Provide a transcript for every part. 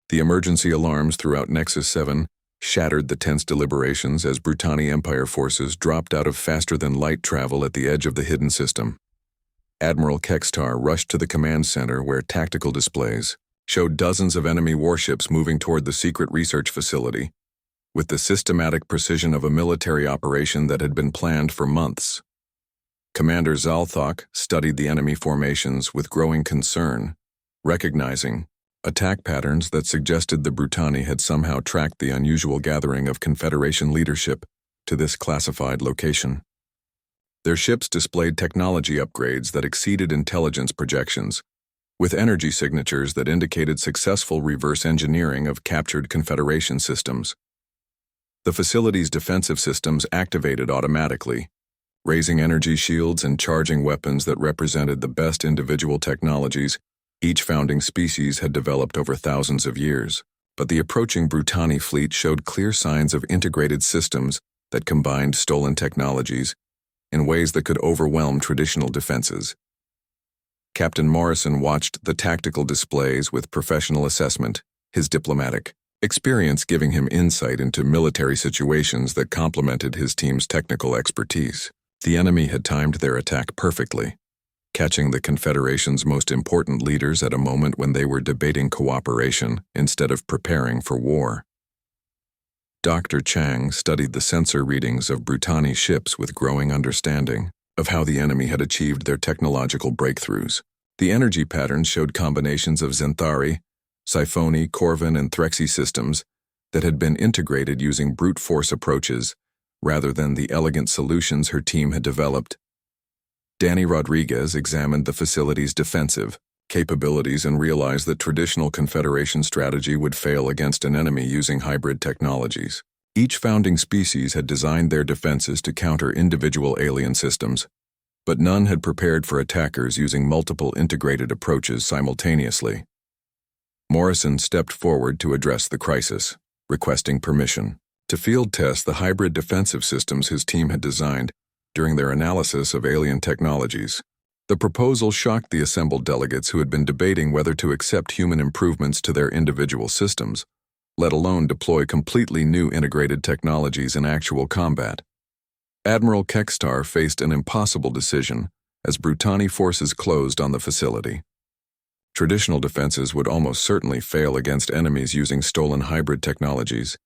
The emergency alarms throughout Nexus 7 shattered the tense deliberations as Brutani Empire forces dropped out of faster-than-light travel at the edge of the hidden system. Admiral Kextar rushed to the command center where tactical displays showed dozens of enemy warships moving toward the secret research facility, with the systematic precision of a military operation that had been planned for months. Commander Zalthok studied the enemy formations with growing concern, recognizing attack patterns that suggested the Brutani had somehow tracked the unusual gathering of Confederation leadership to this classified location. Their ships displayed technology upgrades that exceeded intelligence projections, with energy signatures that indicated successful reverse engineering of captured Confederation systems. The facility's defensive systems activated automatically, raising energy shields and charging weapons that represented the best individual technologies each founding species had developed over thousands of years. But the approaching Brutani fleet showed clear signs of integrated systems that combined stolen technologies in ways that could overwhelm traditional defenses. Captain Morrison watched the tactical displays with professional assessment, his diplomatic experience giving him insight into military situations that complemented his team's technical expertise. The enemy had timed their attack perfectly, catching the Confederation's most important leaders at a moment when they were debating cooperation instead of preparing for war. Dr. Chang studied the sensor readings of Brutani ships with growing understanding of how the enemy had achieved their technological breakthroughs. The energy patterns showed combinations of Xanthari, Siphoni, Corvin, and Threxy systems that had been integrated using brute force approaches rather than the elegant solutions her team had developed. Danny Rodriguez examined the facility's defensive capabilities and realized that traditional Confederation strategy would fail against an enemy using hybrid technologies. Each founding species had designed their defenses to counter individual alien systems, but none had prepared for attackers using multiple integrated approaches simultaneously. Morrison stepped forward to address the crisis, requesting permission to field test the hybrid defensive systems his team had designed during their analysis of alien technologies. The proposal shocked the assembled delegates who had been debating whether to accept human improvements to their individual systems, let alone deploy completely new integrated technologies in actual combat. Admiral Kextar faced an impossible decision as Brutani forces closed on the facility. Traditional defenses would almost certainly fail against enemies using stolen hybrid technologies,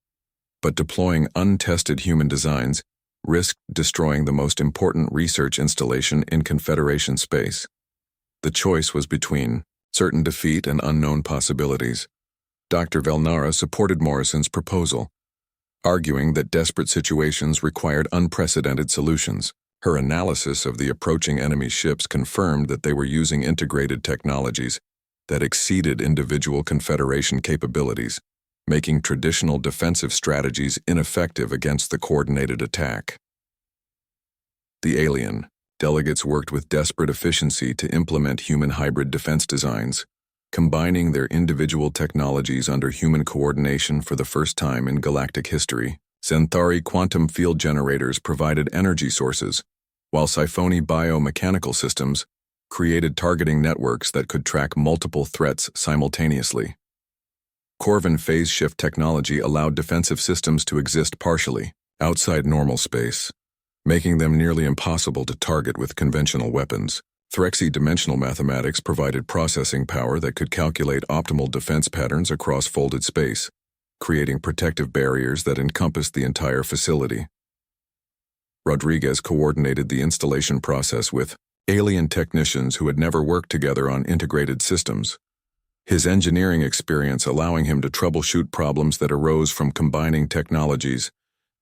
but deploying untested human designs risked destroying the most important research installation in Confederation space. The choice was between certain defeat and unknown possibilities. Dr. Velnara supported Morrison's proposal, arguing that desperate situations required unprecedented solutions. Her analysis of the approaching enemy ships confirmed that they were using integrated technologies that exceeded individual Confederation capabilities, making traditional defensive strategies ineffective against the coordinated attack. The alien delegates worked with desperate efficiency to implement human hybrid defense designs, combining their individual technologies under human coordination for the first time in galactic history. Xanthari quantum field generators provided energy sources, while Siphoni biomechanical systems created targeting networks that could track multiple threats simultaneously. Corvin phase shift technology allowed defensive systems to exist partially, outside normal space, making them nearly impossible to target with conventional weapons. Threxy dimensional mathematics provided processing power that could calculate optimal defense patterns across folded space, creating protective barriers that encompassed the entire facility. Rodriguez coordinated the installation process with alien technicians who had never worked together on integrated systems, his engineering experience allowing him to troubleshoot problems that arose from combining technologies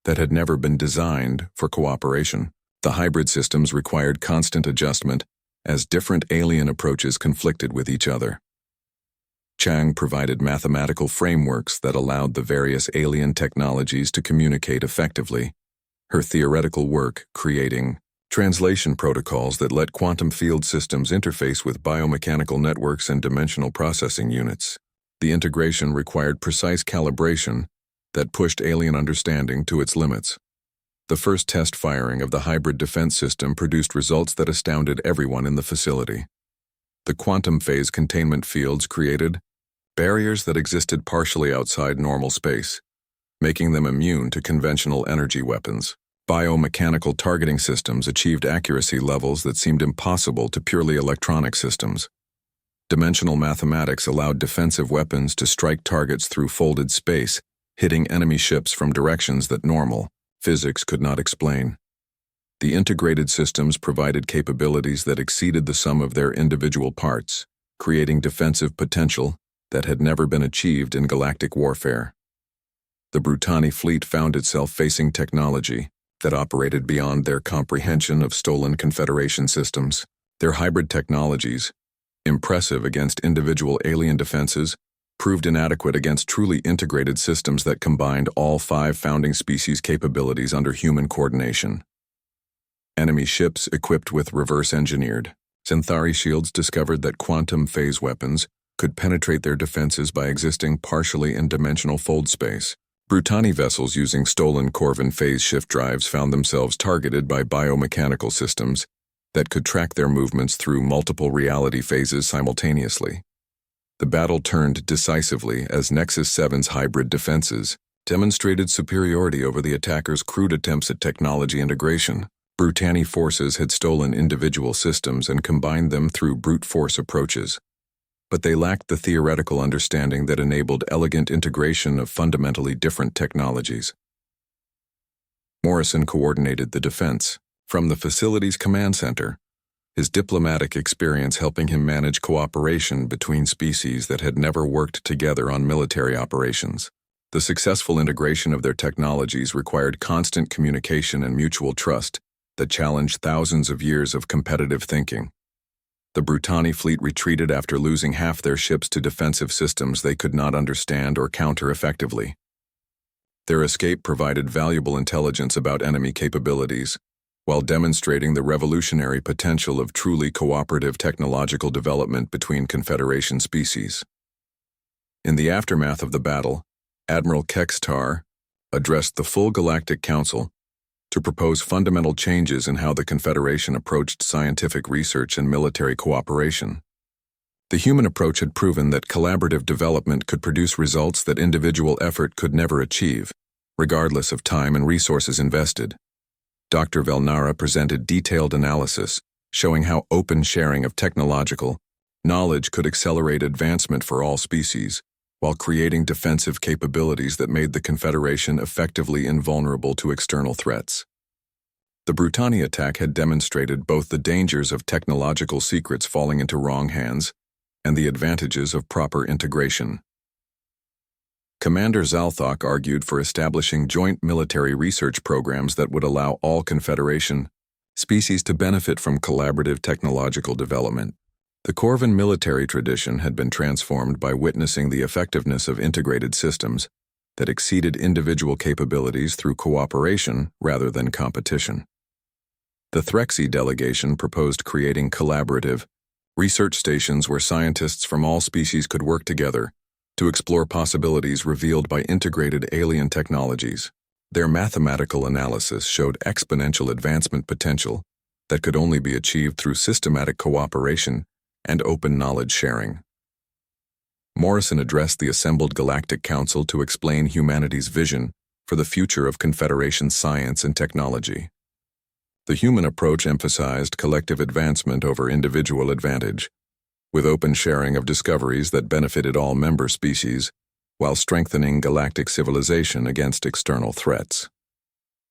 that had never been designed for cooperation. The hybrid systems required constant adjustment as different alien approaches conflicted with each other. Chang provided mathematical frameworks that allowed the various alien technologies to communicate effectively, her theoretical work creating translation protocols that let quantum field systems interface with biomechanical networks and dimensional processing units. The integration required precise calibration that pushed alien understanding to its limits. The first test firing of the hybrid defense system produced results that astounded everyone in the facility. The quantum phase containment fields created barriers that existed partially outside normal space, making them immune to conventional energy weapons. Biomechanical targeting systems achieved accuracy levels that seemed impossible to purely electronic systems. Dimensional mathematics allowed defensive weapons to strike targets through folded space, hitting enemy ships from directions that normal physics could not explain. The integrated systems provided capabilities that exceeded the sum of their individual parts, creating defensive potential that had never been achieved in galactic warfare. The Brutani fleet found itself facing technology that operated beyond their comprehension of stolen Confederation systems. Their hybrid technologies, impressive against individual alien defenses, proved inadequate against truly integrated systems that combined all 5 founding species' capabilities under human coordination. Enemy ships equipped with reverse-engineered Synthari shields discovered that quantum phase weapons could penetrate their defenses by existing partially in dimensional fold space. Brutani vessels using stolen Corvin phase shift drives found themselves targeted by biomechanical systems that could track their movements through multiple reality phases simultaneously. The battle turned decisively as Nexus 7's hybrid defenses demonstrated superiority over the attackers' crude attempts at technology integration. Brutani forces had stolen individual systems and combined them through brute force approaches, but they lacked the theoretical understanding that enabled elegant integration of fundamentally different technologies. Morrison coordinated the defense from the facility's command center, his diplomatic experience helping him manage cooperation between species that had never worked together on military operations. The successful integration of their technologies required constant communication and mutual trust that challenged thousands of years of competitive thinking. The Brutani fleet retreated after losing half their ships to defensive systems they could not understand or counter effectively. Their escape provided valuable intelligence about enemy capabilities, while demonstrating the revolutionary potential of truly cooperative technological development between Confederation species. In the aftermath of the battle, Admiral Kextar addressed the full Galactic Council to propose fundamental changes in how the Confederation approached scientific research and military cooperation. The human approach had proven that collaborative development could produce results that individual effort could never achieve, regardless of time and resources invested. Dr. Velnara presented detailed analysis showing how open sharing of technological knowledge could accelerate advancement for all species, while creating defensive capabilities that made the Confederation effectively invulnerable to external threats. The Brutani attack had demonstrated both the dangers of technological secrets falling into wrong hands and the advantages of proper integration. Commander Zalthok argued for establishing joint military research programs that would allow all Confederation species to benefit from collaborative technological development. The Corvin military tradition had been transformed by witnessing the effectiveness of integrated systems that exceeded individual capabilities through cooperation rather than competition. The Threxy delegation proposed creating collaborative research stations where scientists from all species could work together to explore possibilities revealed by integrated alien technologies. Their mathematical analysis showed exponential advancement potential that could only be achieved through systematic cooperation and open knowledge sharing. Morrison addressed the assembled Galactic Council to explain humanity's vision for the future of Confederation science and technology. The human approach emphasized collective advancement over individual advantage, with open sharing of discoveries that benefited all member species, while strengthening galactic civilization against external threats.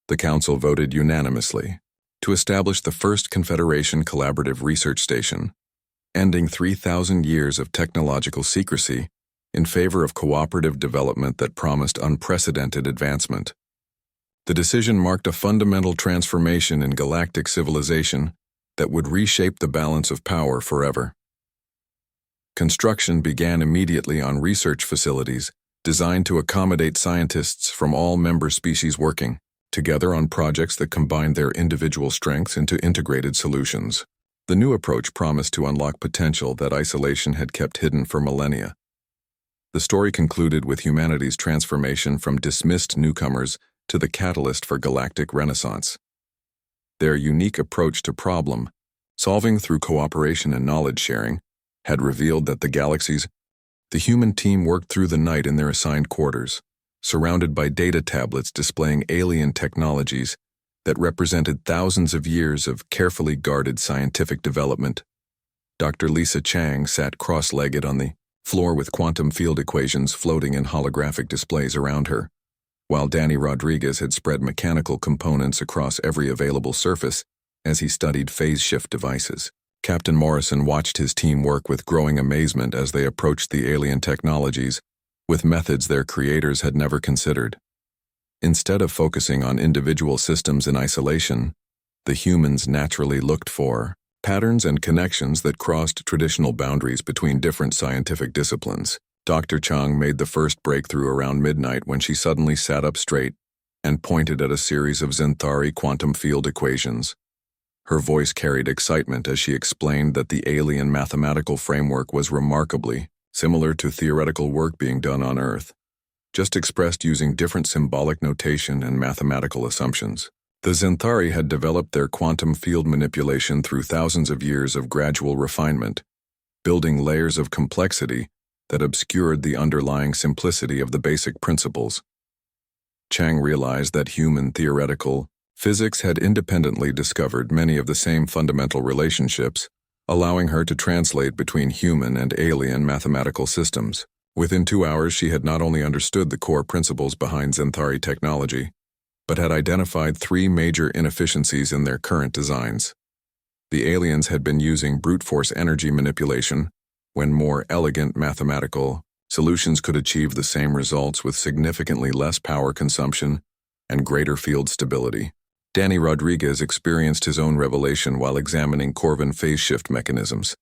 The Council voted unanimously to establish the first Confederation collaborative research station, ending 3,000 years of technological secrecy in favor of cooperative development that promised unprecedented advancement. The decision marked a fundamental transformation in galactic civilization that would reshape the balance of power forever. Construction began immediately on research facilities designed to accommodate scientists from all member species working together on projects that combined their individual strengths into integrated solutions. The new approach promised to unlock potential that isolation had kept hidden for millennia. The story concluded with humanity's transformation from dismissed newcomers to the catalyst for galactic renaissance. Their unique approach to problem-solving through cooperation and knowledge sharing had revealed that the galaxy's The human team worked through the night in their assigned quarters, surrounded by data tablets displaying alien technologies that represented thousands of years of carefully guarded scientific development. Dr. Lisa Chang sat cross-legged on the floor with quantum field equations floating in holographic displays around her, while Danny Rodriguez had spread mechanical components across every available surface as he studied phase shift devices. Captain Morrison watched his team work with growing amazement as they approached the alien technologies with methods their creators had never considered. Instead of focusing on individual systems in isolation, the humans naturally looked for patterns and connections that crossed traditional boundaries between different scientific disciplines. Dr. Chang made the first breakthrough around midnight when she suddenly sat up straight and pointed at a series of Zenthari quantum field equations. Her voice carried excitement as she explained that the alien mathematical framework was remarkably similar to theoretical work being done on Earth, just expressed using different symbolic notation and mathematical assumptions. The Zenthari had developed their quantum field manipulation through thousands of years of gradual refinement, building layers of complexity that obscured the underlying simplicity of the basic principles. Chang realized that human theoretical physics had independently discovered many of the same fundamental relationships, allowing her to translate between human and alien mathematical systems. Within 2 hours, she had not only understood the core principles behind Zenthari technology, but had identified 3 major inefficiencies in their current designs. The aliens had been using brute force energy manipulation, when more elegant mathematical solutions could achieve the same results with significantly less power consumption and greater field stability. Danny Rodriguez experienced his own revelation while examining Corvin phase shift mechanisms.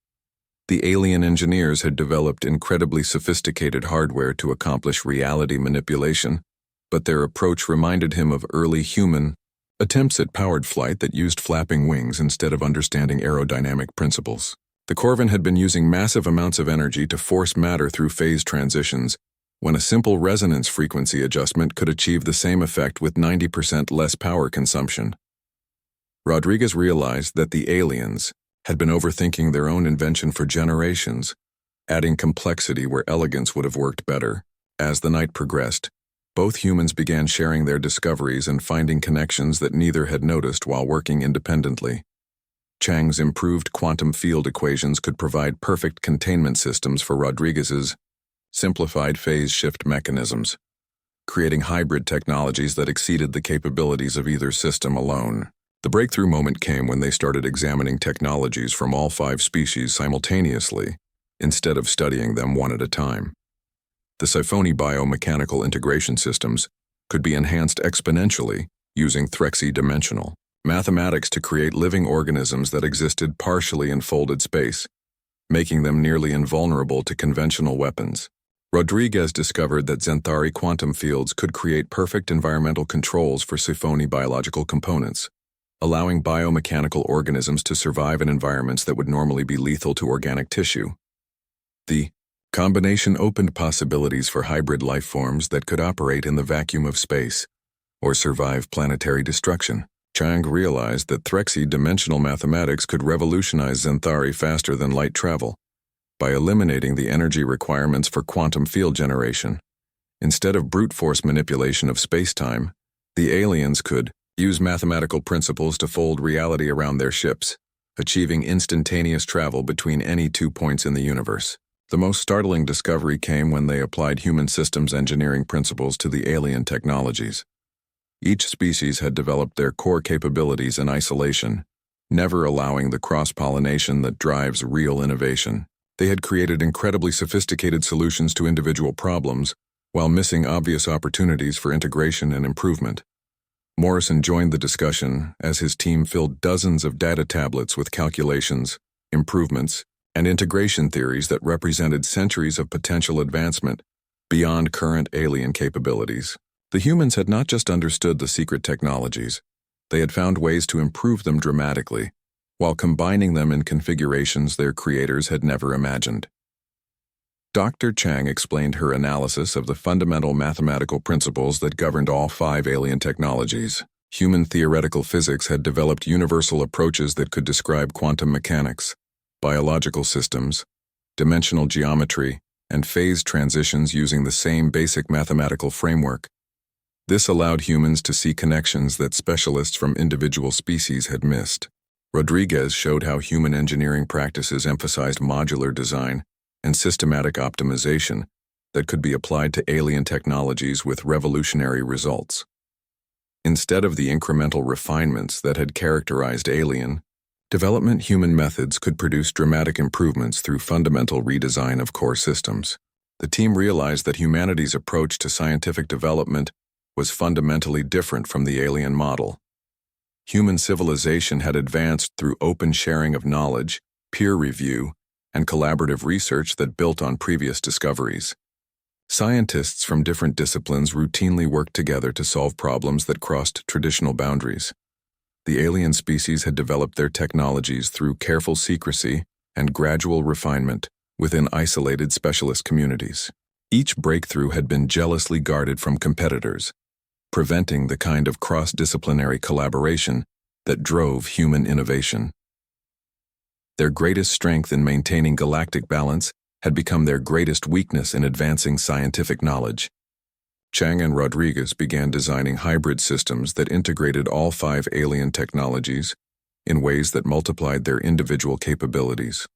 The alien engineers had developed incredibly sophisticated hardware to accomplish reality manipulation, but their approach reminded him of early human attempts at powered flight that used flapping wings instead of understanding aerodynamic principles. The Corvin had been using massive amounts of energy to force matter through phase transitions, when a simple resonance frequency adjustment could achieve the same effect with 90% less power consumption. Rodriguez realized that the aliens had been overthinking their own invention for generations, adding complexity where elegance would have worked better. As the night progressed, both humans began sharing their discoveries and finding connections that neither had noticed while working independently. Chang's improved quantum field equations could provide perfect containment systems for Rodriguez's simplified phase shift mechanisms, creating hybrid technologies that exceeded the capabilities of either system alone. The breakthrough moment came when they started examining technologies from all 5 species simultaneously, instead of studying them one at a time. The Siphonie biomechanical integration systems could be enhanced exponentially using Threxy-dimensional mathematics to create living organisms that existed partially in folded space, making them nearly invulnerable to conventional weapons. Rodriguez discovered that Zenthari quantum fields could create perfect environmental controls for Siphonie biological components, allowing biomechanical organisms to survive in environments that would normally be lethal to organic tissue. The combination opened possibilities for hybrid life forms that could operate in the vacuum of space or survive planetary destruction. Chang realized that Threxy-dimensional mathematics could revolutionize Zenthari faster than light travel, by eliminating the energy requirements for quantum field generation. Instead of brute force manipulation of space-time, the aliens could use mathematical principles to fold reality around their ships, achieving instantaneous travel between any 2 points in the universe. The most startling discovery came when they applied human systems engineering principles to the alien technologies. Each species had developed their core capabilities in isolation, never allowing the cross-pollination that drives real innovation. They had created incredibly sophisticated solutions to individual problems, while missing obvious opportunities for integration and improvement. Morrison joined the discussion as his team filled dozens of data tablets with calculations, improvements, and integration theories that represented centuries of potential advancement beyond current alien capabilities. The humans had not just understood the secret technologies, they had found ways to improve them dramatically, while combining them in configurations their creators had never imagined. Dr. Chang explained her analysis of the fundamental mathematical principles that governed all 5 alien technologies. Human theoretical physics had developed universal approaches that could describe quantum mechanics, biological systems, dimensional geometry, and phase transitions using the same basic mathematical framework. This allowed humans to see connections that specialists from individual species had missed. Rodriguez showed how human engineering practices emphasized modular design and systematic optimization that could be applied to alien technologies with revolutionary results. Instead of the incremental refinements that had characterized alien development, human methods could produce dramatic improvements through fundamental redesign of core systems. The team realized that humanity's approach to scientific development was fundamentally different from the alien model. Human civilization had advanced through open sharing of knowledge, peer review, and collaborative research that built on previous discoveries. Scientists from different disciplines routinely worked together to solve problems that crossed traditional boundaries. The alien species had developed their technologies through careful secrecy and gradual refinement within isolated specialist communities. Each breakthrough had been jealously guarded from competitors, preventing the kind of cross-disciplinary collaboration that drove human innovation. Their greatest strength in maintaining galactic balance had become their greatest weakness in advancing scientific knowledge. Chang and Rodriguez began designing hybrid systems that integrated all 5 alien technologies in ways that multiplied their individual capabilities.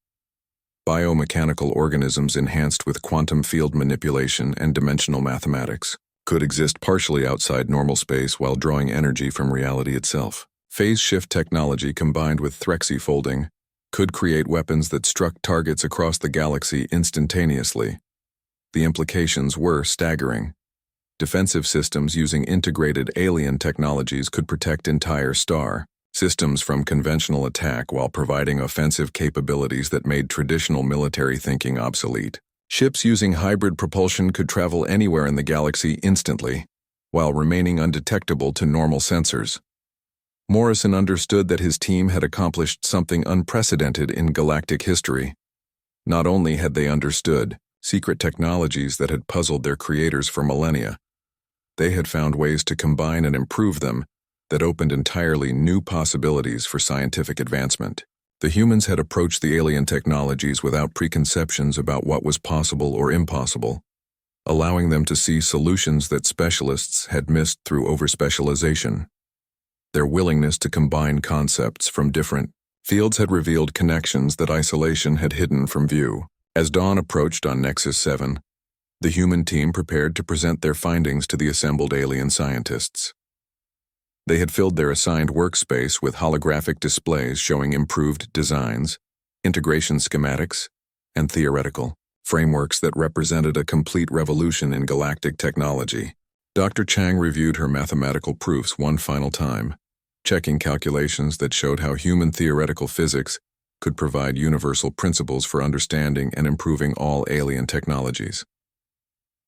Biomechanical organisms enhanced with quantum field manipulation and dimensional mathematics could exist partially outside normal space while drawing energy from reality itself. Phase shift technology combined with Threxy folding could create weapons that struck targets across the galaxy instantaneously. The implications were staggering. Defensive systems using integrated alien technologies could protect entire star systems from conventional attack while providing offensive capabilities that made traditional military thinking obsolete. Ships using hybrid propulsion could travel anywhere in the galaxy instantly, while remaining undetectable to normal sensors. Morrison understood that his team had accomplished something unprecedented in galactic history. Not only had they understood secret technologies that had puzzled their creators for millennia, they had found ways to combine and improve them that opened entirely new possibilities for scientific advancement. The humans had approached the alien technologies without preconceptions about what was possible or impossible, allowing them to see solutions that specialists had missed through overspecialization. Their willingness to combine concepts from different fields had revealed connections that isolation had hidden from view. As dawn approached on Nexus 7, the human team prepared to present their findings to the assembled alien scientists. They had filled their assigned workspace with holographic displays showing improved designs, integration schematics, and theoretical frameworks that represented a complete revolution in galactic technology. Dr. Chang reviewed her mathematical proofs one final time, checking calculations that showed how human theoretical physics could provide universal principles for understanding and improving all alien technologies.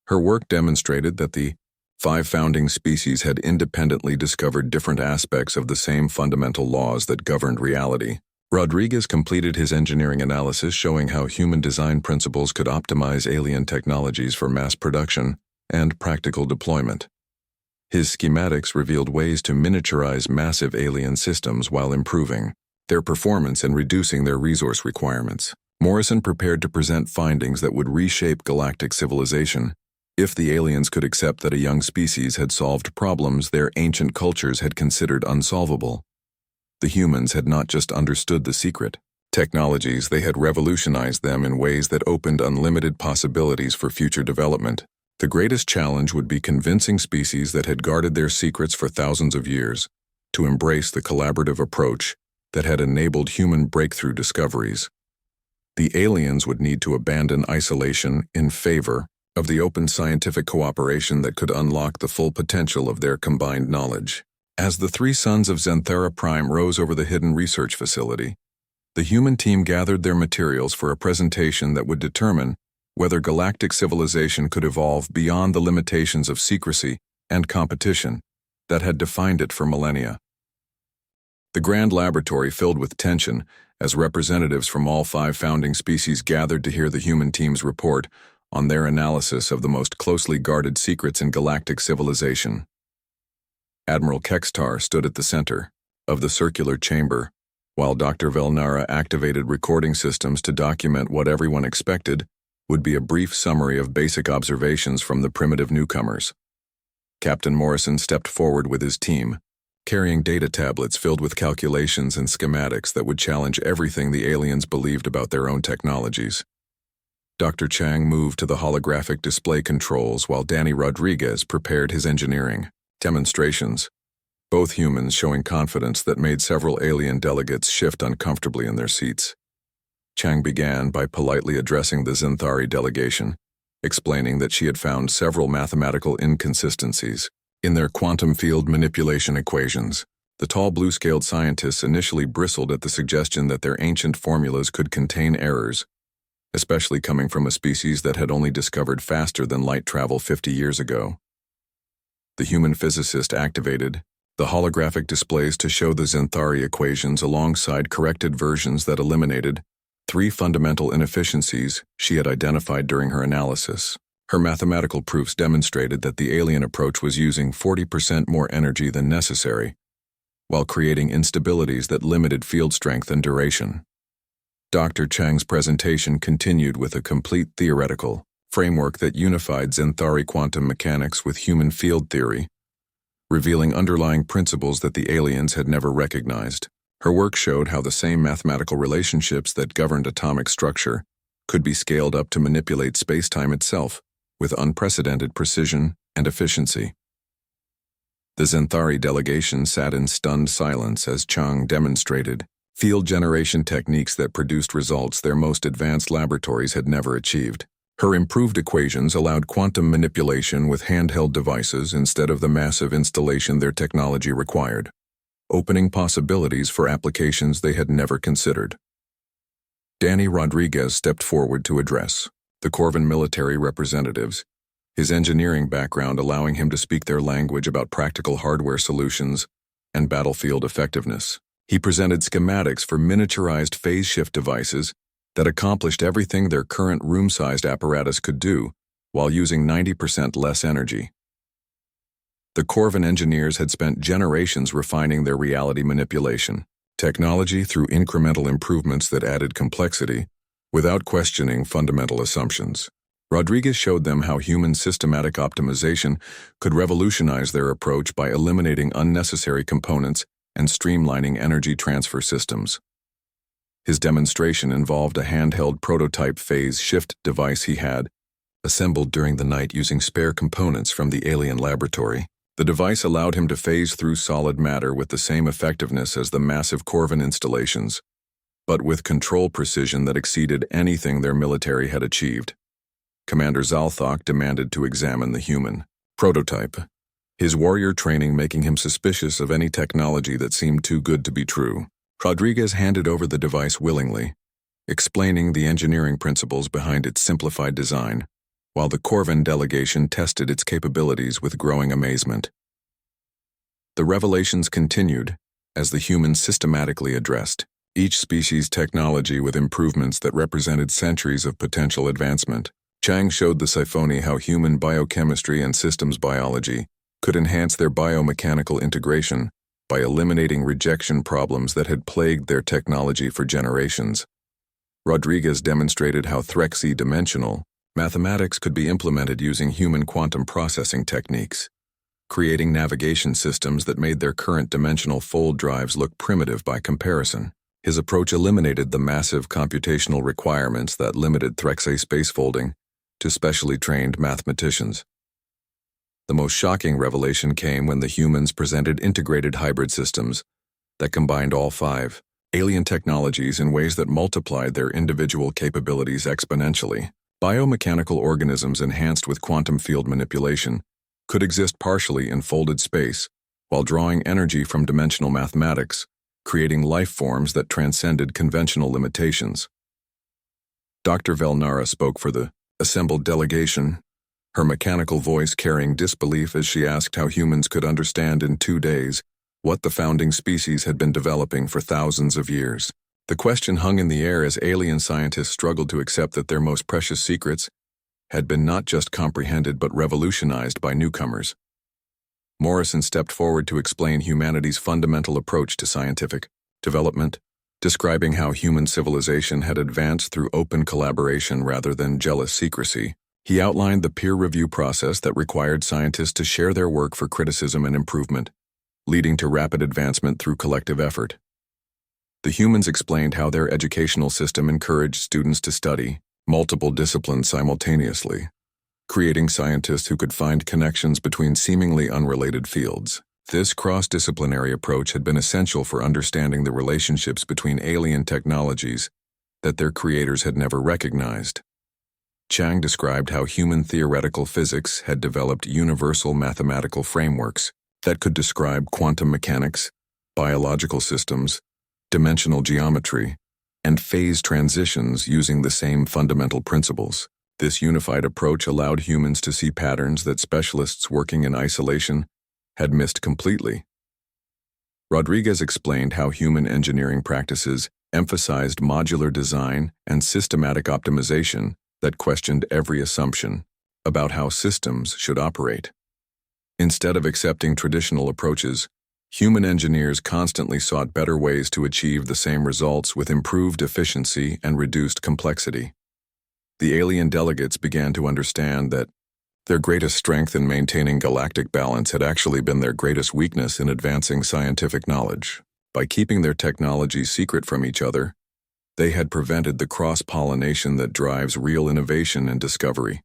Her work demonstrated that the 5 founding species had independently discovered different aspects of the same fundamental laws that governed reality. Rodriguez completed his engineering analysis showing how human design principles could optimize alien technologies for mass production and practical deployment. His schematics revealed ways to miniaturize massive alien systems while improving their performance and reducing their resource requirements. Morrison prepared to present findings that would reshape galactic civilization. If the aliens could accept that a young species had solved problems their ancient cultures had considered unsolvable, the humans had not just understood the secret technologies, they had revolutionized them in ways that opened unlimited possibilities for future development. The greatest challenge would be convincing species that had guarded their secrets for thousands of years to embrace the collaborative approach that had enabled human breakthrough discoveries. The aliens would need to abandon isolation in favor of the open scientific cooperation that could unlock the full potential of their combined knowledge. As the 3 sons of Xanthera Prime rose over the hidden research facility, the human team gathered their materials for a presentation that would determine whether galactic civilization could evolve beyond the limitations of secrecy and competition that had defined it for millennia. The grand laboratory filled with tension as representatives from all 5 founding species gathered to hear the human team's report on their analysis of the most closely guarded secrets in galactic civilization. Admiral Kextar stood at the center of the circular chamber, while Dr. Velnara activated recording systems to document what everyone expected would be a brief summary of basic observations from the primitive newcomers. Captain Morrison stepped forward with his team, carrying data tablets filled with calculations and schematics that would challenge everything the aliens believed about their own technologies. Dr. Chang moved to the holographic display controls while Danny Rodriguez prepared his engineering demonstrations, both humans showing confidence that made several alien delegates shift uncomfortably in their seats. Chang began by politely addressing the Xanthari delegation, explaining that she had found several mathematical inconsistencies in their quantum field manipulation equations. The tall blue-scaled scientists initially bristled at the suggestion that their ancient formulas could contain errors, especially coming from a species that had only discovered faster than light travel 50 years ago. The human physicist activated the holographic displays to show the Xanthari equations alongside corrected versions that eliminated 3 fundamental inefficiencies she had identified during her analysis. Her mathematical proofs demonstrated that the alien approach was using 40% more energy than necessary, while creating instabilities that limited field strength and duration. Dr. Chang's presentation continued with a complete theoretical framework that unified Xanthari quantum mechanics with human field theory, revealing underlying principles that the aliens had never recognized. Her work showed how the same mathematical relationships that governed atomic structure could be scaled up to manipulate space-time itself with unprecedented precision and efficiency. The Xanthari delegation sat in stunned silence as Chang demonstrated field generation techniques that produced results their most advanced laboratories had never achieved. Her improved equations allowed quantum manipulation with handheld devices instead of the massive installation their technology required, opening possibilities for applications they had never considered. Danny Rodriguez stepped forward to address the Corvan military representatives, his engineering background allowing him to speak their language about practical hardware solutions and battlefield effectiveness. He presented schematics for miniaturized phase shift devices that accomplished everything their current room-sized apparatus could do while using 90% less energy. The Corvan engineers had spent generations refining their reality manipulation technology through incremental improvements that added complexity without questioning fundamental assumptions. Rodriguez showed them how human systematic optimization could revolutionize their approach by eliminating unnecessary components and streamlining energy transfer systems. His demonstration involved a handheld prototype phase shift device he had assembled during the night using spare components from the alien laboratory. The device allowed him to phase through solid matter with the same effectiveness as the massive Corvan installations, but with control precision that exceeded anything their military had achieved. Commander Zalthok demanded to examine the human prototype, his warrior training making him suspicious of any technology that seemed too good to be true. Rodriguez handed over the device willingly, explaining the engineering principles behind its simplified design, while the Corvan delegation tested its capabilities with growing amazement. The revelations continued as the humans systematically addressed each species' technology with improvements that represented centuries of potential advancement. Chang showed the Sci how human biochemistry and systems biology could enhance their biomechanical integration by eliminating rejection problems that had plagued their technology for generations. Rodriguez demonstrated how three-dimensional mathematics could be implemented using human quantum processing techniques, creating navigation systems that made their current dimensional fold drives look primitive by comparison. His approach eliminated the massive computational requirements that limited Threxay spacefolding to specially trained mathematicians. The most shocking revelation came when the humans presented integrated hybrid systems that combined all 5 alien technologies in ways that multiplied their individual capabilities exponentially. Biomechanical organisms enhanced with quantum field manipulation could exist partially in folded space while drawing energy from dimensional mathematics, creating life forms that transcended conventional limitations. Dr. Velnara spoke for the assembled delegation, her mechanical voice carrying disbelief as she asked how humans could understand in 2 days what the founding species had been developing for thousands of years. The question hung in the air as alien scientists struggled to accept that their most precious secrets had been not just comprehended but revolutionized by newcomers. Morrison stepped forward to explain humanity's fundamental approach to scientific development, describing how human civilization had advanced through open collaboration rather than jealous secrecy. He outlined the peer review process that required scientists to share their work for criticism and improvement, leading to rapid advancement through collective effort. The humans explained how their educational system encouraged students to study multiple disciplines simultaneously, creating scientists who could find connections between seemingly unrelated fields. This cross-disciplinary approach had been essential for understanding the relationships between alien technologies that their creators had never recognized. Chang described how human theoretical physics had developed universal mathematical frameworks that could describe quantum mechanics, biological systems, dimensional geometry, and phase transitions using the same fundamental principles. This unified approach allowed humans to see patterns that specialists working in isolation had missed completely. Rodriguez explained how human engineering practices emphasized modular design and systematic optimization that questioned every assumption about how systems should operate. Instead of accepting traditional approaches, human engineers constantly sought better ways to achieve the same results with improved efficiency and reduced complexity. The alien delegates began to understand that their greatest strength in maintaining galactic balance had actually been their greatest weakness in advancing scientific knowledge. By keeping their technologies secret from each other, they had prevented the cross-pollination that drives real innovation and discovery.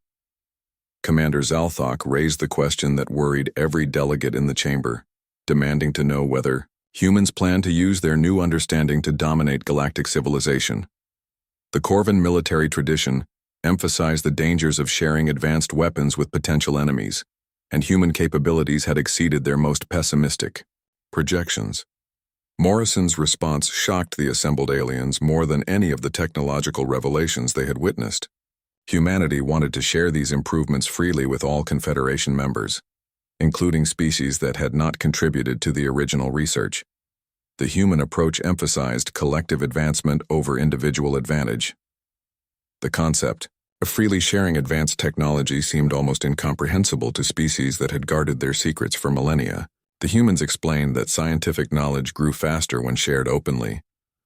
Commander Zalthok raised the question that worried every delegate in the chamber, demanding to know whether humans plan to use their new understanding to dominate galactic civilization. The Corvan military tradition emphasized the dangers of sharing advanced weapons with potential enemies, and human capabilities had exceeded their most pessimistic projections. Morrison's response shocked the assembled aliens more than any of the technological revelations they had witnessed. Humanity wanted to share these improvements freely with all Confederation members, including species that had not contributed to the original research. The human approach emphasized collective advancement over individual advantage. The concept of freely sharing advanced technology seemed almost incomprehensible to species that had guarded their secrets for millennia. The humans explained that scientific knowledge grew faster when shared openly,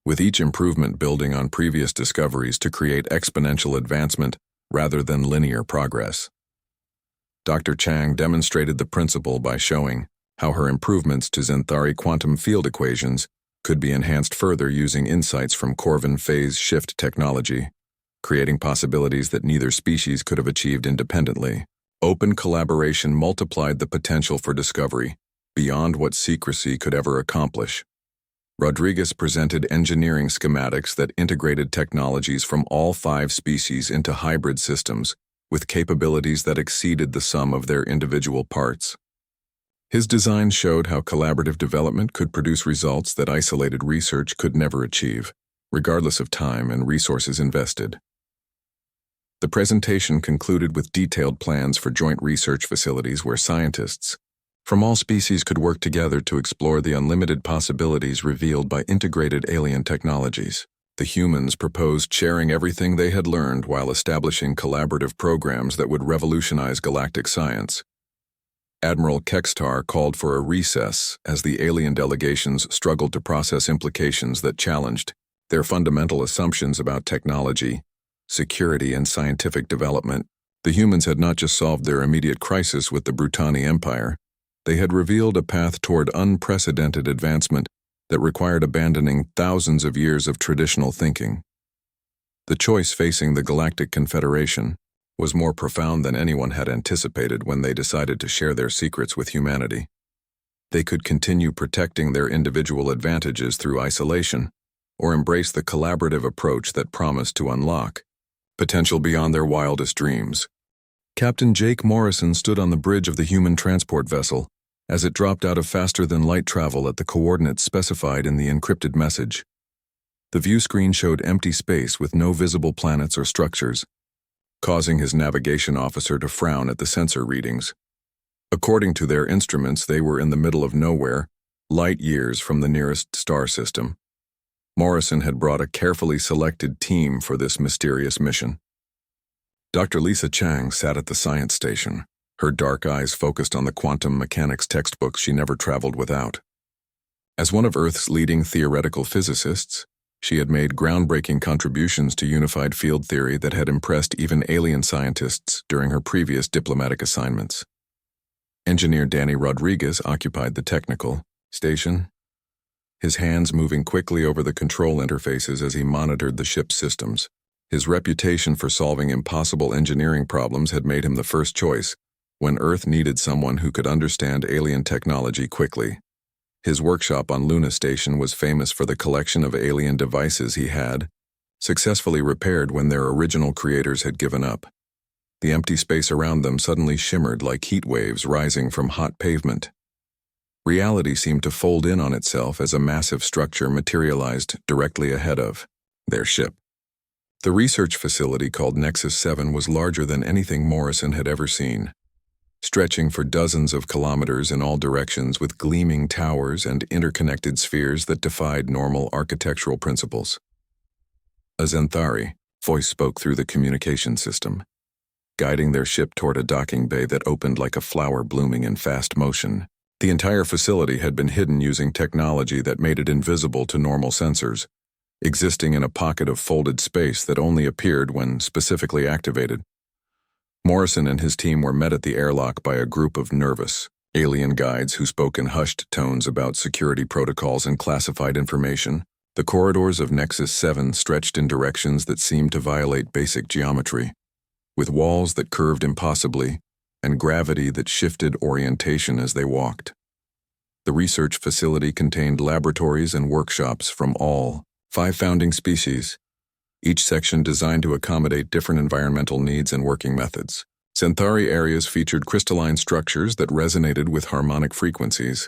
with each improvement building on previous discoveries to create exponential advancement rather than linear progress. Dr. Chang demonstrated the principle by showing how her improvements to Xanthari quantum field equations could be enhanced further using insights from Corvan phase shift technology, creating possibilities that neither species could have achieved independently. Open collaboration multiplied the potential for discovery beyond what secrecy could ever accomplish. Rodriguez presented engineering schematics that integrated technologies from all 5 species into hybrid systems with capabilities that exceeded the sum of their individual parts. His design showed how collaborative development could produce results that isolated research could never achieve, regardless of time and resources invested. The presentation concluded with detailed plans for joint research facilities where scientists from all species could work together to explore the unlimited possibilities revealed by integrated alien technologies. The humans proposed sharing everything they had learned while establishing collaborative programs that would revolutionize galactic science. Admiral Kextar called for a recess as the alien delegations struggled to process implications that challenged their fundamental assumptions about technology, security, and scientific development. The humans had not just solved their immediate crisis with the Brutani Empire, they had revealed a path toward unprecedented advancement that required abandoning thousands of years of traditional thinking. The choice facing the Galactic Confederation was more profound than anyone had anticipated when they decided to share their secrets with humanity. They could continue protecting their individual advantages through isolation, or embrace the collaborative approach that promised to unlock potential beyond their wildest dreams. Captain Jake Morrison stood on the bridge of the human transport vessel as it dropped out of faster-than-light travel at the coordinates specified in the encrypted message. The view screen showed empty space with no visible planets or structures, causing his navigation officer to frown at the sensor readings. According to their instruments, they were in the middle of nowhere, light years from the nearest star system. Morrison had brought a carefully selected team for this mysterious mission. Dr. Lisa Chang sat at the science station, her dark eyes focused on the quantum mechanics textbooks she never traveled without. As one of Earth's leading theoretical physicists, She had made groundbreaking contributions to unified field theory that had impressed even alien scientists during her previous diplomatic assignments. Engineer Danny Rodriguez occupied the technical station, his hands moving quickly over the control interfaces as he monitored the ship's systems. His reputation for solving impossible engineering problems had made him the first choice when Earth needed someone who could understand alien technology quickly. His workshop on Luna Station was famous for the collection of alien devices he had successfully repaired when their original creators had given up. The empty space around them suddenly shimmered like heat waves rising from hot pavement. Reality seemed to fold in on itself as a massive structure materialized directly ahead of their ship. The research facility called Nexus 7 was larger than anything Morrison had ever seen, stretching for dozens of kilometers in all directions with gleaming towers and interconnected spheres that defied normal architectural principles. A Xanthari voice spoke through the communication system, guiding their ship toward a docking bay that opened like a flower blooming in fast motion. The entire facility had been hidden using technology that made it invisible to normal sensors, existing in a pocket of folded space that only appeared when specifically activated. Morrison and his team were met at the airlock by a group of nervous alien guides who spoke in hushed tones about security protocols and classified information. The corridors of Nexus 7 stretched in directions that seemed to violate basic geometry, with walls that curved impossibly and gravity that shifted orientation as they walked. The research facility contained laboratories and workshops from all 5 founding species, each section designed to accommodate different environmental needs and working methods. Xanthari areas featured crystalline structures that resonated with harmonic frequencies,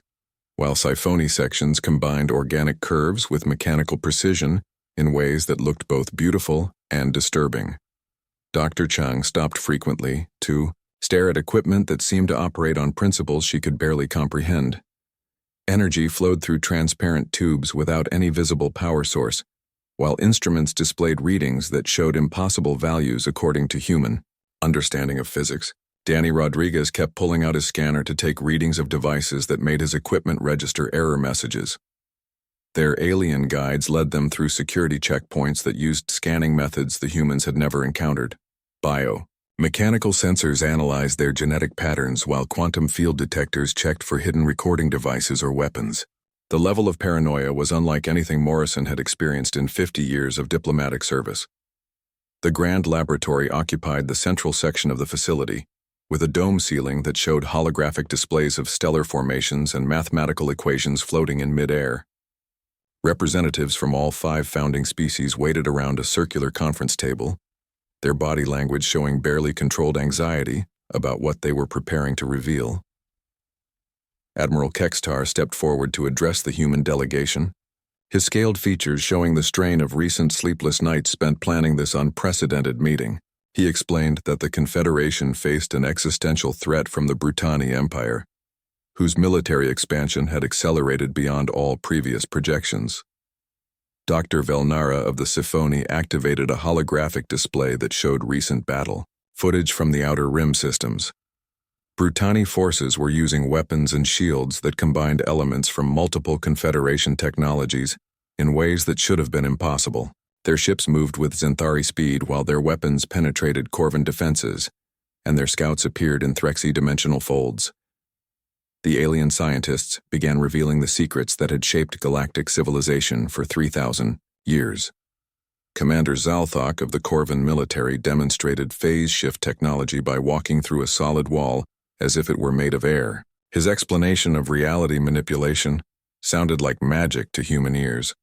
while Siphoni sections combined organic curves with mechanical precision in ways that looked both beautiful and disturbing. Dr. Chang stopped frequently to stare at equipment that seemed to operate on principles she could barely comprehend. Energy flowed through transparent tubes without any visible power source, while instruments displayed readings that showed impossible values according to human understanding of physics. Danny Rodriguez kept pulling out his scanner to take readings of devices that made his equipment register error messages. Their alien guides led them through security checkpoints that used scanning methods the humans had never encountered. Mechanical sensors analyzed their genetic patterns while quantum field detectors checked for hidden recording devices or weapons. The level of paranoia was unlike anything Morrison had experienced in 50 years of diplomatic service. The Grand Laboratory occupied the central section of the facility, with a dome ceiling that showed holographic displays of stellar formations and mathematical equations floating in mid-air. Representatives from all 5 founding species waited around a circular conference table, their body language showing barely controlled anxiety about what they were preparing to reveal. Admiral Kextar stepped forward to address the human delegation, his scaled features showing the strain of recent sleepless nights spent planning this unprecedented meeting. He explained that the Confederation faced an existential threat from the Brutani Empire, whose military expansion had accelerated beyond all previous projections. Dr. Velnara of the Siphoni activated a holographic display that showed recent battle footage from the Outer Rim systems. Brutani forces were using weapons and shields that combined elements from multiple Confederation technologies in ways that should have been impossible. Their ships moved with Xanthari speed while their weapons penetrated Corvan defenses, and their scouts appeared in Threxy-dimensional folds. The alien scientists began revealing the secrets that had shaped galactic civilization for 3,000 years. Commander Zalthok of the Corvan military demonstrated phase shift technology by walking through a solid wall as if it were made of air. His explanation of reality manipulation sounded like magic to human ears,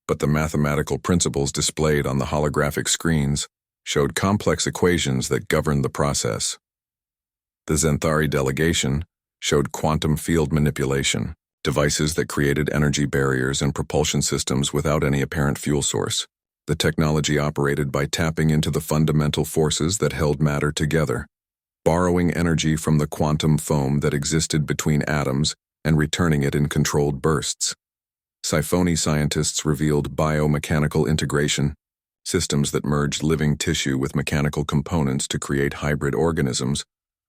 but the mathematical principles displayed on the holographic screens showed complex equations that governed the process. The Xanthari delegation showed quantum field manipulation, devices that created energy barriers and propulsion systems without any apparent fuel source. The technology operated by tapping into the fundamental forces that held matter together, borrowing energy from the quantum foam that existed between atoms and returning it in controlled bursts. Siphoni scientists revealed biomechanical integration, systems that merged living tissue with mechanical components to create hybrid organisms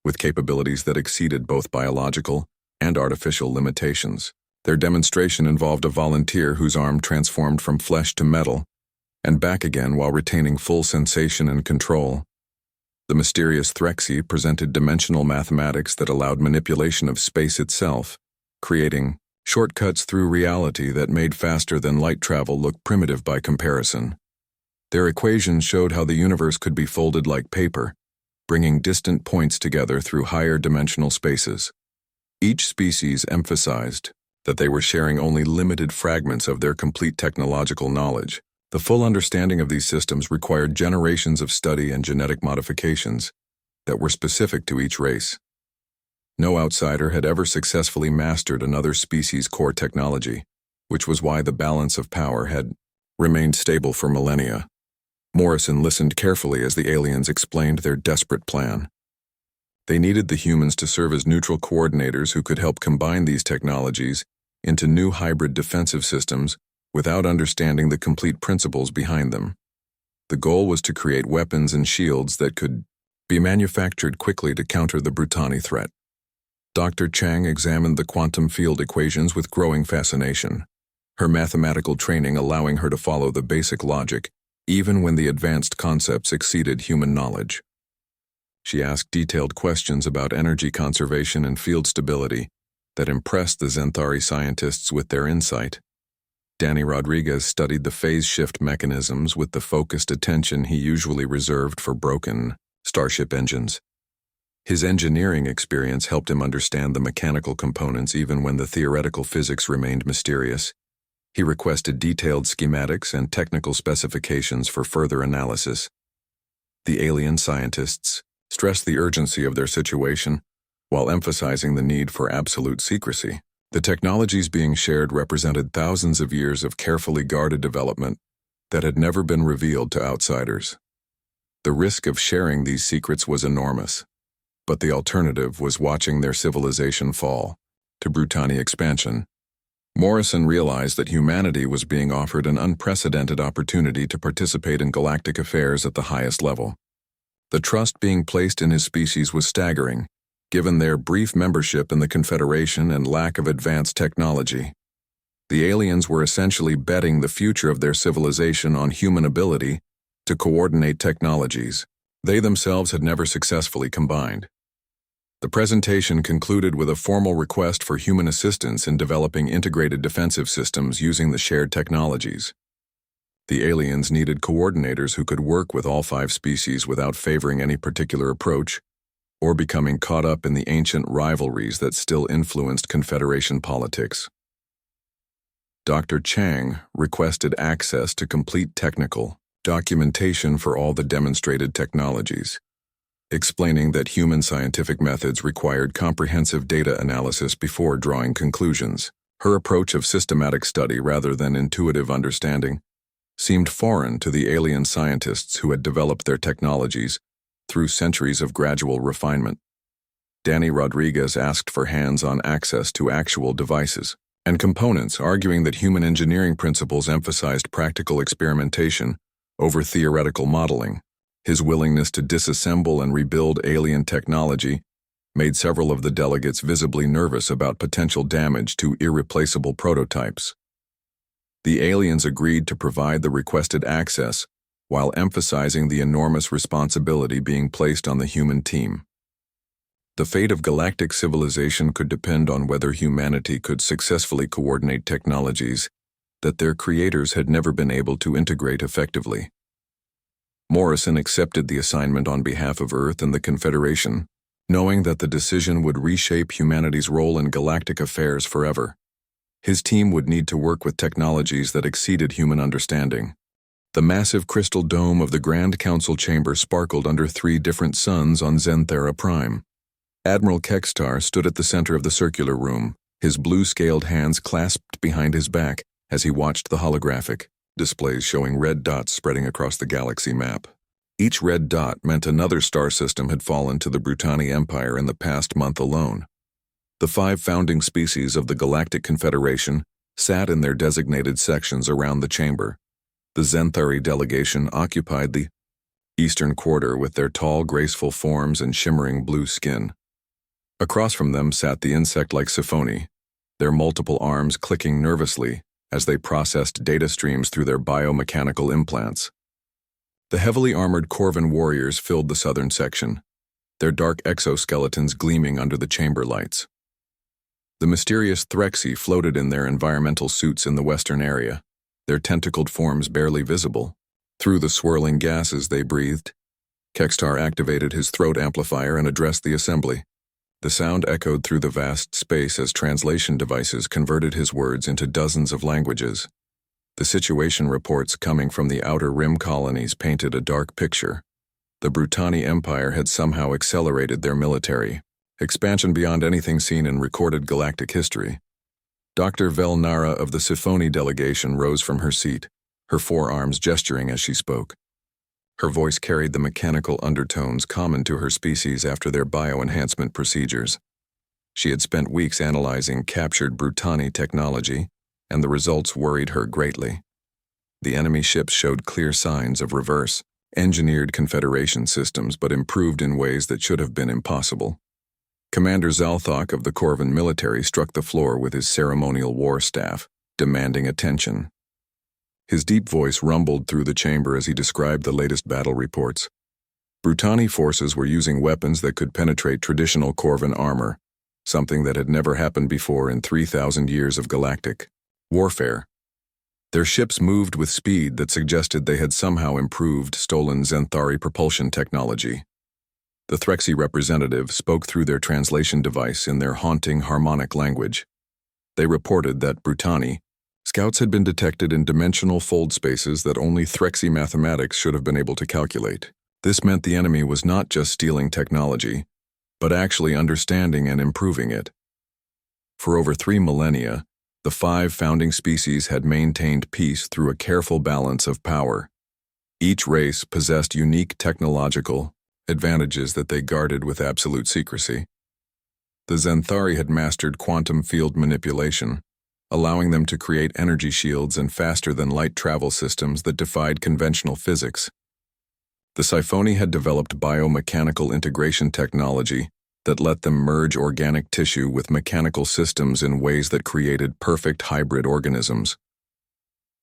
with capabilities that exceeded both biological and artificial limitations. Their demonstration involved a volunteer whose arm transformed from flesh to metal, and back again while retaining full sensation and control. The mysterious Threxy presented dimensional mathematics that allowed manipulation of space itself, creating shortcuts through reality that made faster-than-light travel look primitive by comparison. Their equations showed how the universe could be folded like paper, bringing distant points together through higher dimensional spaces. Each species emphasized that they were sharing only limited fragments of their complete technological knowledge. The full understanding of these systems required generations of study and genetic modifications that were specific to each race. No outsider had ever successfully mastered another species' core technology, which was why the balance of power had remained stable for millennia. Morrison listened carefully as the aliens explained their desperate plan. They needed the humans to serve as neutral coordinators who could help combine these technologies into new hybrid defensive systems without understanding the complete principles behind them. The goal was to create weapons and shields that could be manufactured quickly to counter the Brutani threat. Dr. Chang examined the quantum field equations with growing fascination, her mathematical training allowing her to follow the basic logic, even when the advanced concepts exceeded human knowledge. She asked detailed questions about energy conservation and field stability that impressed the Zenthari scientists with their insight. Danny Rodriguez studied the phase shift mechanisms with the focused attention he usually reserved for broken starship engines. His engineering experience helped him understand the mechanical components even when the theoretical physics remained mysterious. He requested detailed schematics and technical specifications for further analysis. The alien scientists stressed the urgency of their situation while emphasizing the need for absolute secrecy. The technologies being shared represented thousands of years of carefully guarded development that had never been revealed to outsiders. The risk of sharing these secrets was enormous, but the alternative was watching their civilization fall to Brutani expansion. Morrison realized that humanity was being offered an unprecedented opportunity to participate in galactic affairs at the highest level. The trust being placed in his species was staggering, given their brief membership in the Confederation and lack of advanced technology. The aliens were essentially betting the future of their civilization on human ability to coordinate technologies they themselves had never successfully combined. The presentation concluded with a formal request for human assistance in developing integrated defensive systems using the shared technologies. The aliens needed coordinators who could work with all 5 species without favoring any particular approach, or becoming caught up in the ancient rivalries that still influenced Confederation politics. Dr. Chang requested access to complete technical documentation for all the demonstrated technologies, explaining that human scientific methods required comprehensive data analysis before drawing conclusions. Her approach of systematic study rather than intuitive understanding seemed foreign to the alien scientists who had developed their technologies through centuries of gradual refinement. Danny Rodriguez asked for hands-on access to actual devices and components, arguing that human engineering principles emphasized practical experimentation over theoretical modeling. His willingness to disassemble and rebuild alien technology made several of the delegates visibly nervous about potential damage to irreplaceable prototypes. The aliens agreed to provide the requested access while emphasizing the enormous responsibility being placed on the human team. The fate of galactic civilization could depend on whether humanity could successfully coordinate technologies that their creators had never been able to integrate effectively. Morrison accepted the assignment on behalf of Earth and the Confederation, knowing that the decision would reshape humanity's role in galactic affairs forever. His team would need to work with technologies that exceeded human understanding. The massive crystal dome of the Grand Council chamber sparkled under 3 different suns on Zenthera Prime. Admiral Kextar stood at the center of the circular room, his blue-scaled hands clasped behind his back as he watched the holographic displays showing red dots spreading across the galaxy map. Each red dot meant another star system had fallen to the Brutani Empire in the past month alone. The 5 founding species of the Galactic Confederation sat in their designated sections around the chamber. The Zenthari delegation occupied the eastern quarter with their tall, graceful forms and shimmering blue skin. Across from them sat the insect-like Siphoni, their multiple arms clicking nervously as they processed data streams through their biomechanical implants. The heavily armored Corvan warriors filled the southern section, their dark exoskeletons gleaming under the chamber lights. The mysterious Threxy floated in their environmental suits in the western area, their tentacled forms barely visible. Through the swirling gases they breathed, Kextar activated his throat amplifier and addressed the assembly. The sound echoed through the vast space as translation devices converted his words into dozens of languages. The situation reports coming from the Outer Rim colonies painted a dark picture. The Brutani Empire had somehow accelerated their military expansion beyond anything seen in recorded galactic history. Dr. Velnara of the Siphoni delegation rose from her seat, her forearms gesturing as she spoke. Her voice carried the mechanical undertones common to her species after their bioenhancement procedures. She had spent weeks analyzing captured Brutani technology, and the results worried her greatly. The enemy ships showed clear signs of reverse-engineered Confederation systems but improved in ways that should have been impossible. Commander Zalthok of the Corvan military struck the floor with his ceremonial war staff, demanding attention. His deep voice rumbled through the chamber as he described the latest battle reports. Brutani forces were using weapons that could penetrate traditional Corvan armor, something that had never happened before in 3,000 years of galactic warfare. Their ships moved with speed that suggested they had somehow improved stolen Zenthari propulsion technology. The Threxy representative spoke through their translation device in their haunting harmonic language. They reported that Brutani scouts had been detected in dimensional fold spaces that only Threxy mathematics should have been able to calculate. This meant the enemy was not just stealing technology, but actually understanding and improving it. For over 3 millennia, the 5 founding species had maintained peace through a careful balance of power. Each race possessed unique technological advantages that they guarded with absolute secrecy. The Zenthari had mastered quantum field manipulation, allowing them to create energy shields and faster-than-light travel systems that defied conventional physics. The Siphoni had developed biomechanical integration technology that let them merge organic tissue with mechanical systems in ways that created perfect hybrid organisms.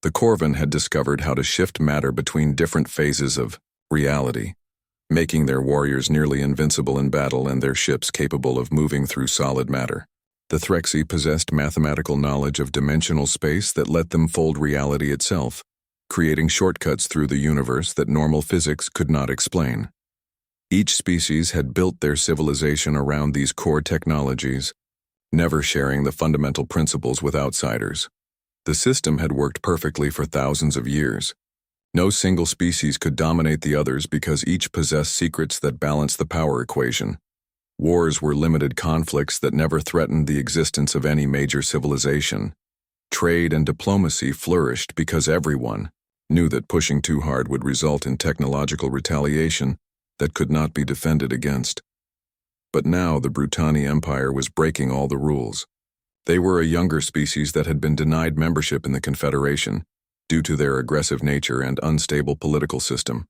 The Corvan had discovered how to shift matter between different phases of reality, making their warriors nearly invincible in battle and their ships capable of moving through solid matter. The Threxy possessed mathematical knowledge of dimensional space that let them fold reality itself, creating shortcuts through the universe that normal physics could not explain. Each species had built their civilization around these core technologies, never sharing the fundamental principles with outsiders. The system had worked perfectly for thousands of years. No single species could dominate the others because each possessed secrets that balanced the power equation. Wars were limited conflicts that never threatened the existence of any major civilization. Trade and diplomacy flourished because everyone knew that pushing too hard would result in technological retaliation that could not be defended against. But now the Brutani Empire was breaking all the rules. They were a younger species that had been denied membership in the Confederation due to their aggressive nature and unstable political system.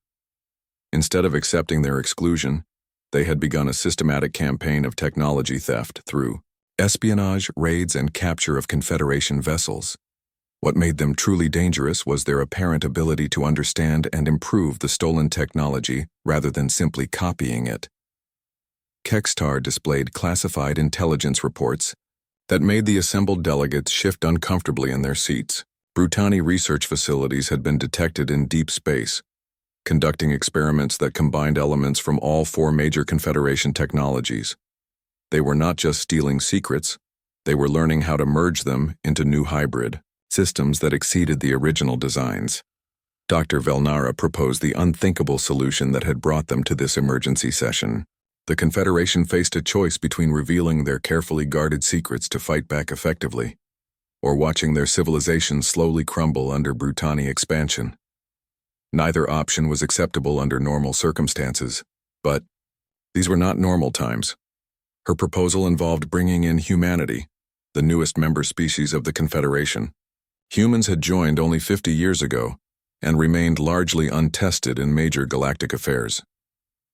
Instead of accepting their exclusion, they had begun a systematic campaign of technology theft through espionage, raids, and capture of Confederation vessels. What made them truly dangerous was their apparent ability to understand and improve the stolen technology rather than simply copying it. Kextar displayed classified intelligence reports that made the assembled delegates shift uncomfortably in their seats. Brutani research facilities had been detected in deep space, conducting experiments that combined elements from all 4 major Confederation technologies. They were not just stealing secrets, they were learning how to merge them into new hybrid systems that exceeded the original designs. Dr. Velnara proposed the unthinkable solution that had brought them to this emergency session. The Confederation faced a choice between revealing their carefully guarded secrets to fight back effectively, or watching their civilization slowly crumble under Brutani expansion. Neither option was acceptable under normal circumstances, but these were not normal times. Her proposal involved bringing in humanity, the newest member species of the Confederation. Humans had joined only 50 years ago and remained largely untested in major galactic affairs.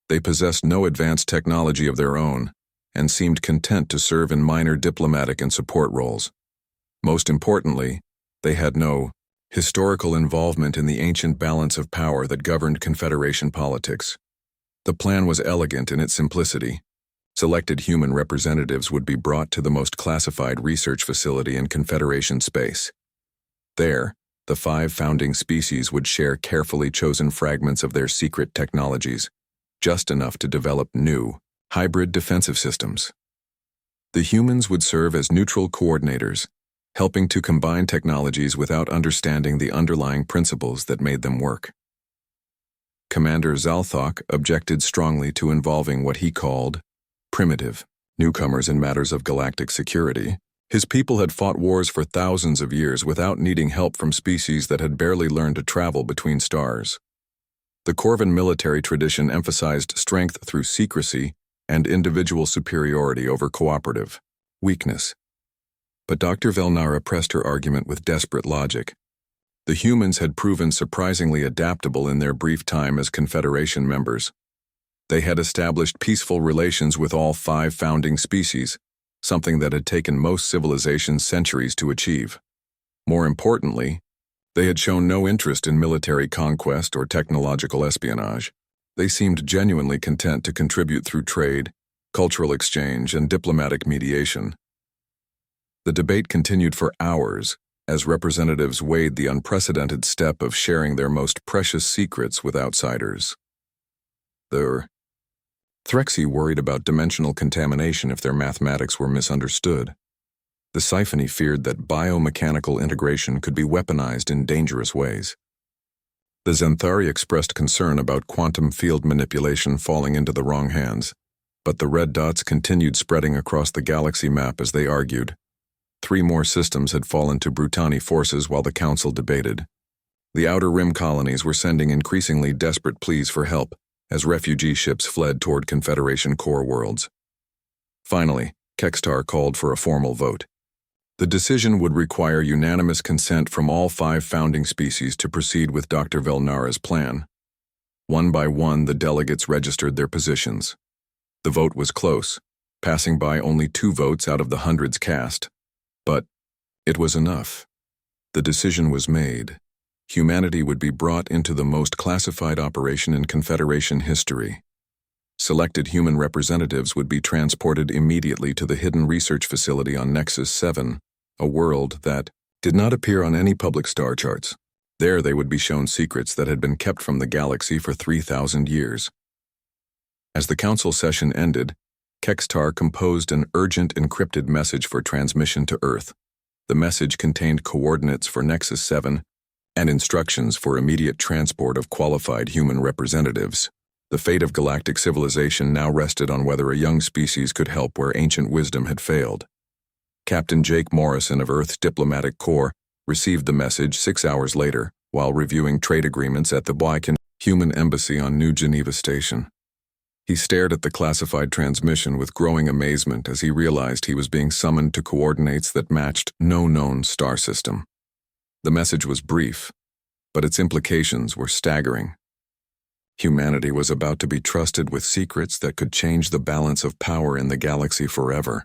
They possessed no advanced technology of their own and seemed content to serve in minor diplomatic and support roles. Most importantly, they had no historical involvement in the ancient balance of power that governed Confederation politics. The plan was elegant in its simplicity. Selected human representatives would be brought to the most classified research facility in Confederation space. There, the 5 founding species would share carefully chosen fragments of their secret technologies, just enough to develop new, hybrid defensive systems. The humans would serve as neutral coordinators, helping to combine technologies without understanding the underlying principles that made them work. Commander Zalthok objected strongly to involving what he called primitive newcomers in matters of galactic security. His people had fought wars for thousands of years without needing help from species that had barely learned to travel between stars. The Corvan military tradition emphasized strength through secrecy and individual superiority over cooperative weakness. But Dr. Velnara pressed her argument with desperate logic. The humans had proven surprisingly adaptable in their brief time as Confederation members. They had established peaceful relations with all 5 founding species, something that had taken most civilizations centuries to achieve. More importantly, they had shown no interest in military conquest or technological espionage. They seemed genuinely content to contribute through trade, cultural exchange, and diplomatic mediation. The debate continued for hours as representatives weighed the unprecedented step of sharing their most precious secrets with outsiders. The Threxy worried about dimensional contamination if their mathematics were misunderstood. The Siphony feared that biomechanical integration could be weaponized in dangerous ways. The Zenthari expressed concern about quantum field manipulation falling into the wrong hands, but the red dots continued spreading across the galaxy map as they argued. 3 more systems had fallen to Brutani forces while the Council debated. The Outer Rim colonies were sending increasingly desperate pleas for help as refugee ships fled toward Confederation core worlds. Finally, Kextar called for a formal vote. The decision would require unanimous consent from all 5 founding species to proceed with Dr. Velnara's plan. One by one, the delegates registered their positions. The vote was close, passing by only 2 votes out of the hundreds cast. But it was enough. The decision was made. Humanity would be brought into the most classified operation in Confederation history. Selected human representatives would be transported immediately to the hidden research facility on Nexus 7, a world that did not appear on any public star charts. There they would be shown secrets that had been kept from the galaxy for 3,000 years. As the council session ended, Kextar composed an urgent encrypted message for transmission to Earth. The message contained coordinates for Nexus 7 and instructions for immediate transport of qualified human representatives. The fate of galactic civilization now rested on whether a young species could help where ancient wisdom had failed. Captain Jake Morrison of Earth's Diplomatic Corps received the message 6 hours later while reviewing trade agreements at the Blycan Human Embassy on New Geneva Station. He stared at the classified transmission with growing amazement as he realized he was being summoned to coordinates that matched no known star system. The message was brief, but its implications were staggering. Humanity was about to be trusted with secrets that could change the balance of power in the galaxy forever.